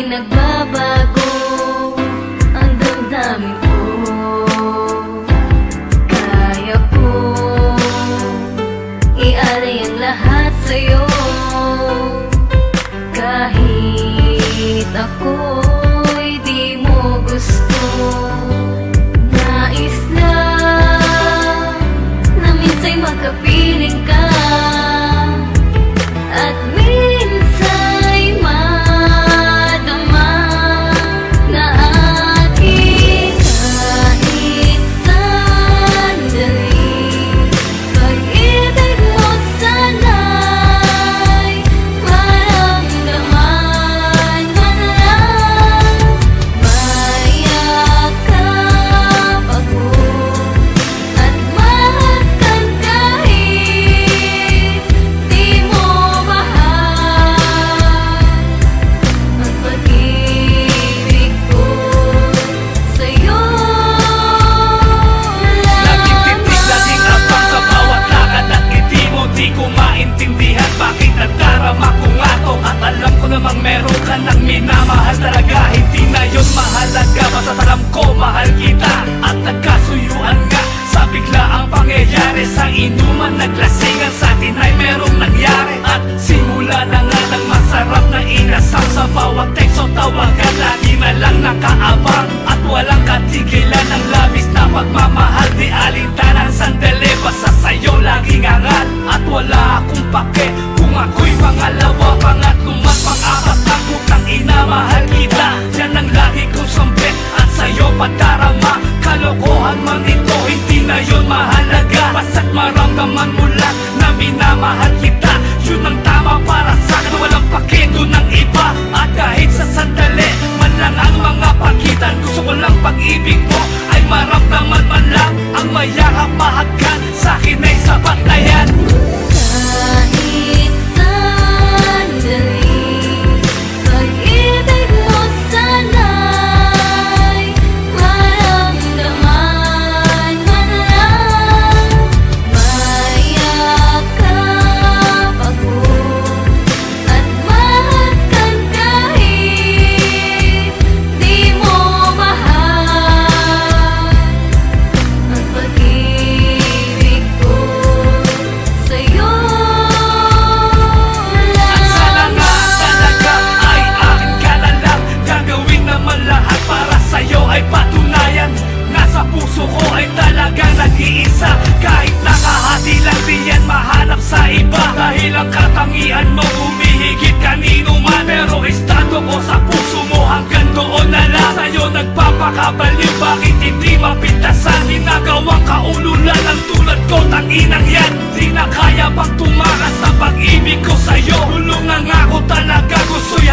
nagbabago ang damdamin ko. Kaya ko ialay ang lahat sa'yo, kahit ako'y di mo gusto. Nais lang na minsa'y magkapiling ka, at minsa'y madama na aking kahit sandali. Pag-ibig mo sana'y maramdaman man lang. Mayakap ako at mahal kahit di mo mahal. Ang pag-ibig ko sa'yo Laging titig, laging abang sa bawat lakad at ngiti mo. Di ko maintindihan bakit nadarama ko nga to. At alam ko namang meron ka nang minamahal talaga. Hindi na yun mahalaga, basta alam ko mahal kita. At nagkasuyuan nga sa biglaang pangyayari. Sa inuman naglasingan, sa atin ay merong nangyari. At simula na nga ng masarap na inasam. Sa bawat teksto tawagan, lagi na lang nakaabang. At walang katigilan ng labis na pagmamahal. Di alintanan sandali, basta sa'yo laging angat. At wala akong pake kung ako'y pangalawa, pangatlo man, pang-apat na putang ina, mahal kita. Yan ang lagi kong sambit at sa'yo padarama. Kalokohan man ito, hindi na yun mahalaga. Basta't maramdaman mo lang na minamahal kita. Yun ang tama para sa'kin, walang pake doon ng iba. At kahit sa sandali man lang ang mga pagitan, gusto ko lang pag-ibig mo ay maramdaman man lang. Ang mayakap mahagkan sa'kin ay sapat na yan. kahit sandali. Pag-ibig mo sana'y maramdaman man lang. Mayakap ako at mahal kahit di mo mahal. Ang pag-ibig ko sa'yo At sana nga talaga ay akin ka na lang. Gagawin naman lahat para sa'yo ay patunayan. Nasa puso ko ay talagang nag-iisa. Kahit nakahati lang di yan mahanap sa iba. Dahil ang katangian mo humihigit kanino man. Pero estado ko sa puso mo hanggang doon na lang. Sa'yo nagpapakabaliw, bakit hindi mapintasan? Ginagawang kaululan ang tulad ko, tanginang yan. Di na kaya pang tumakas sa pag-ibig ko sa'yo. Tulungan nga ako talaga, gusto'y